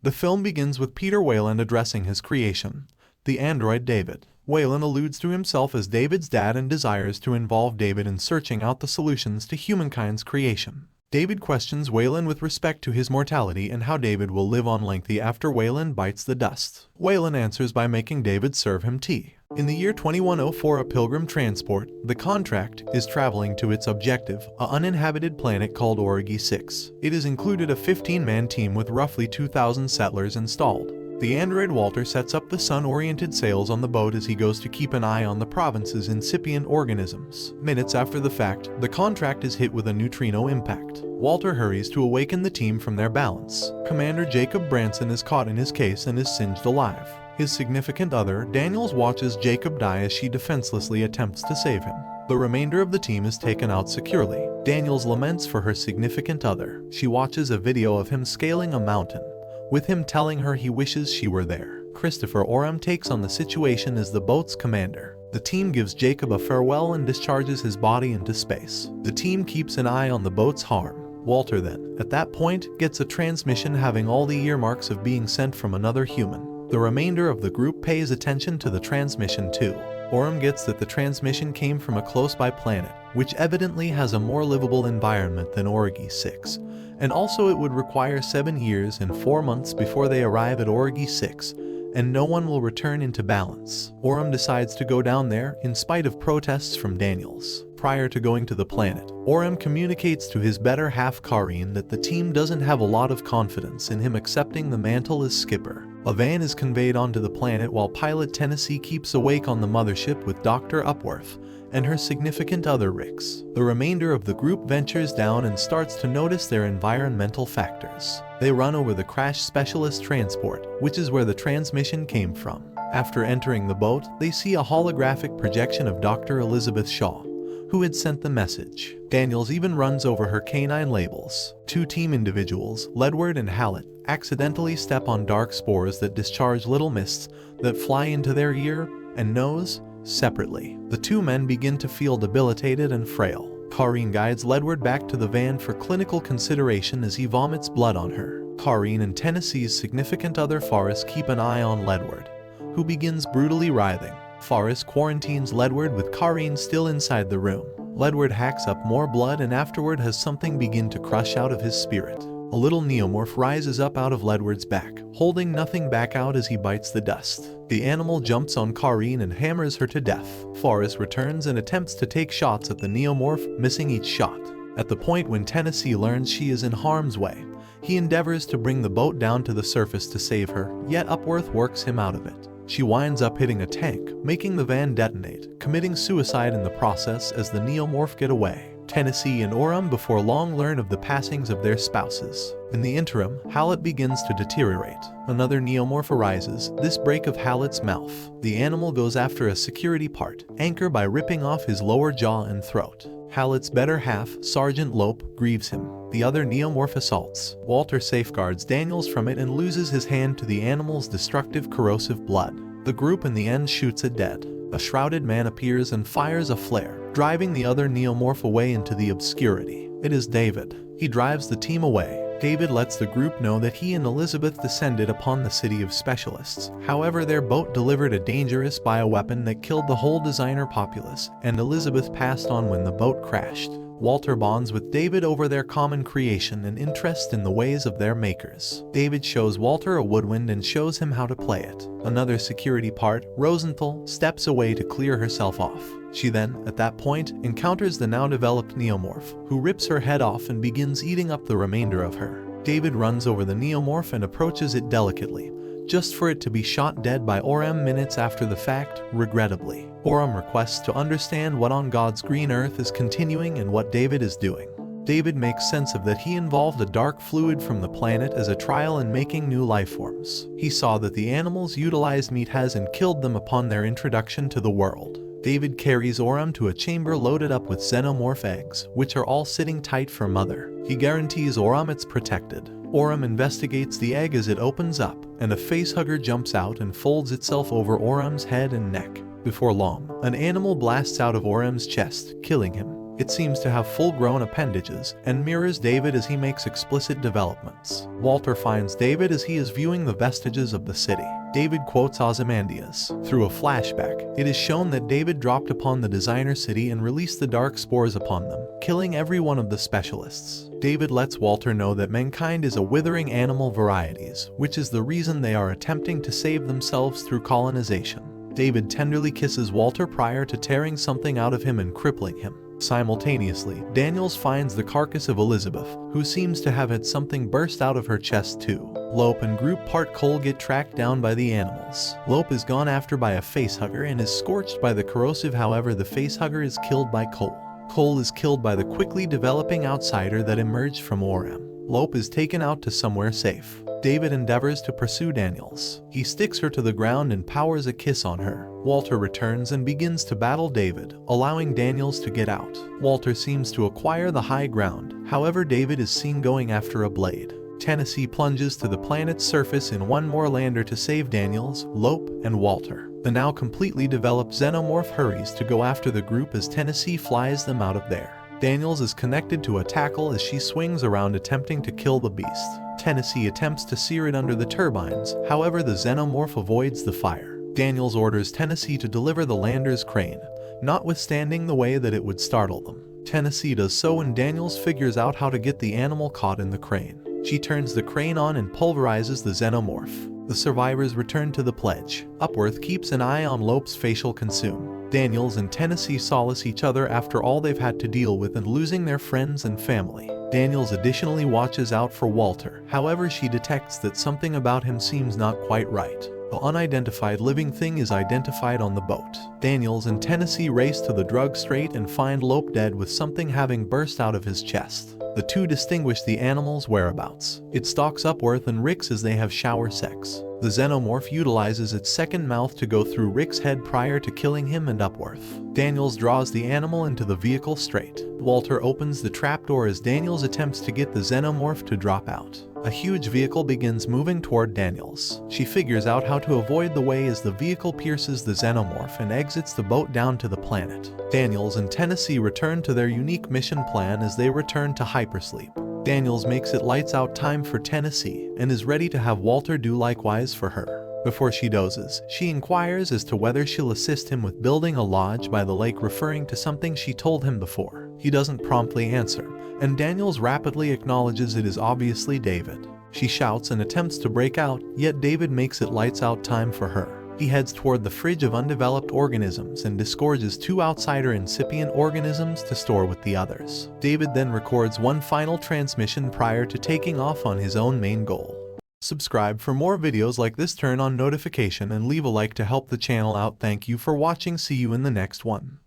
The film begins with Peter Weyland addressing his creation, the android David. Weyland alludes to himself as David's dad and desires to involve David in searching out the solutions to humankind's creation. David questions Weyland with respect to his mortality and how David will live on lengthy after Weyland bites the dust. Weyland answers by making David serve him tea. In the year 2104, a pilgrim transport, the Contract, is traveling to its objective, an uninhabited planet called Origi 6. It has included a 15-man team with roughly 2,000 settlers installed. The android Walter sets up the sun-oriented sails on the boat as he goes to keep an eye on the province's incipient organisms. Minutes after the fact, the Contract is hit with a neutrino impact. Walter hurries to awaken the team from their balance. Commander Jacob Branson is caught in his case and is singed alive. His significant other, Daniels, watches Jacob die as she defenselessly attempts to save him. The remainder of the team is taken out securely. Daniels laments for her significant other. She watches a video of him scaling a mountain, with him telling her he wishes she were there. Christopher Oram takes on the situation as the boat's commander. The team gives Jacob a farewell and discharges his body into space. The team keeps an eye on the boat's harm. Walter then, at that point, gets a transmission having all the earmarks of being sent from another human. The remainder of the group pays attention to the transmission too. Oram gets that the transmission came from a close-by planet, which evidently has a more livable environment than Origi 6, and also it would require 7 years and 4 months before they arrive at Origi 6, and no one will return into balance. Oram decides to go down there in spite of protests from Daniels. Prior to going to the planet, Oram communicates to his better half Karine that the team doesn't have a lot of confidence in him accepting the mantle as skipper. A van is conveyed onto the planet while pilot Tennessee keeps awake on the mothership with Dr. Upworth and her significant other Rix. The remainder of the group ventures down and starts to notice their environmental factors. They run over the crash specialist transport, which is where the transmission came from. After entering the boat, they see a holographic projection of Dr. Elizabeth Shaw, who had sent the message. Daniels even runs over her canine labels. 2 team individuals, Ledward and Hallett, accidentally step on dark spores that discharge little mists that fly into their ear and nose separately. The 2 men begin to feel debilitated and frail. Karine guides Ledward back to the van for clinical consideration as he vomits blood on her. Karine and Tennessee's significant other Forrest keep an eye on Ledward, who begins brutally writhing. Forrest quarantines Ledward with Karine still inside the room. Ledward hacks up more blood and afterward has something begin to crush out of his spirit. A little neomorph rises up out of Ledward's back, holding nothing back out as he bites the dust. The animal jumps on Karine and hammers her to death. Forrest returns and attempts to take shots at the neomorph, missing each shot. At the point when Tennessee learns she is in harm's way, he endeavors to bring the boat down to the surface to save her, yet Upworth works him out of it. She winds up hitting a tank, making the van detonate, committing suicide in the process as the neomorph get away. Tennessee and Oram before long learn of the passings of their spouses. In the interim, Hallett begins to deteriorate. Another neomorph arises, this break of Hallett's mouth. The animal goes after a security part, Anchor, by ripping off his lower jaw and throat. Hallett's better half, Sergeant Lope, grieves him. The other neomorph assaults. Walter safeguards Daniels from it and loses his hand to the animal's destructive corrosive blood. The group in the end shoots it dead. A shrouded man appears and fires a flare, driving the other neomorph away into the obscurity. It is David. He drives the team away. David lets the group know that he and Elizabeth descended upon the city of specialists. However, their boat delivered a dangerous bioweapon that killed the whole designer populace, and Elizabeth passed on when the boat crashed. Walter bonds with David over their common creation and interest in the ways of their makers. David shows Walter a woodwind and shows him how to play it. Another security part, Rosenthal, steps away to clear herself off. She then, at that point, encounters the now developed neomorph, who rips her head off and begins eating up the remainder of her. David runs over the neomorph and approaches it delicately, just for it to be shot dead by Oram minutes after the fact, regrettably. Oram requests to understand what on God's green earth is continuing and what David is doing. David makes sense of that he involved a dark fluid from the planet as a trial in making new lifeforms. He saw that the animals utilized meat has and killed them upon their introduction to the world. David carries Oram to a chamber loaded up with xenomorph eggs, which are all sitting tight for mother. He guarantees Oram it's protected. Oram investigates the egg as it opens up, and a facehugger jumps out and folds itself over Oram's head and neck. Before long, an animal blasts out of Oram's chest, killing him. It seems to have full-grown appendages and mirrors David as he makes explicit developments. Walter finds David as he is viewing the vestiges of the city. David quotes Ozymandias. Through a flashback, it is shown that David dropped upon the designer city and released the dark spores upon them, killing every one of the specialists. David lets Walter know that mankind is a withering animal varieties, which is the reason they are attempting to save themselves through colonization. David tenderly kisses Walter prior to tearing something out of him and crippling him. Simultaneously, Daniels finds the carcass of Elizabeth, who seems to have had something burst out of her chest too. Lope and group part Cole get tracked down by the animals. Lope is gone after by a facehugger and is scorched by the corrosive, however the facehugger is killed by Cole. Cole is killed by the quickly developing outsider that emerged from Orem. Lope is taken out to somewhere safe. David endeavors to pursue Daniels. He sticks her to the ground and powers a kiss on her. Walter returns and begins to battle David, allowing Daniels to get out. Walter seems to acquire the high ground, however David is seen going after a blade. Tennessee plunges to the planet's surface in one more lander to save Daniels, Lope, and Walter. The now completely developed xenomorph hurries to go after the group as Tennessee flies them out of there. Daniels is connected to a tackle as she swings around attempting to kill the beast. Tennessee attempts to sear it under the turbines, however the xenomorph avoids the fire. Daniels orders Tennessee to deliver the lander's crane, notwithstanding the way that it would startle them. Tennessee does so and Daniels figures out how to get the animal caught in the crane. She turns the crane on and pulverizes the xenomorph. The survivors return to the pledge. Upworth keeps an eye on Lope's facial consume. Daniels and Tennessee solace each other after all they've had to deal with and losing their friends and family. Daniels additionally watches out for Walter, however she detects that something about him seems not quite right. The unidentified living thing is identified on the boat. Daniels and Tennessee race to the drug straight and find Lope dead with something having burst out of his chest. The two distinguish the animal's whereabouts. It stalks Upworth and Ricks as they have shower sex. The xenomorph utilizes its second mouth to go through Rick's head prior to killing him and Upworth. Daniels draws the animal into the vehicle straight. Walter opens the trapdoor as Daniels attempts to get the xenomorph to drop out. A huge vehicle begins moving toward Daniels. She figures out how to avoid the way as the vehicle pierces the xenomorph and exits the boat down to the planet. Daniels and Tennessee return to their unique mission plan as they return to hypersleep. Daniels makes it lights out time for Tennessee and is ready to have Walter do likewise for her. Before she dozes, she inquires as to whether she'll assist him with building a lodge by the lake, referring to something she told him before. He doesn't promptly answer, and Daniels rapidly acknowledges it is obviously David. She shouts and attempts to break out, yet David makes it lights out time for her. He heads toward the fridge of undeveloped organisms and disgorges 2 outsider incipient organisms to store with the others. David then records one final transmission prior to taking off on his own main goal. Subscribe for more videos like this, turn on notification and leave a like to help the channel out. Thank you for watching. See you in the next one.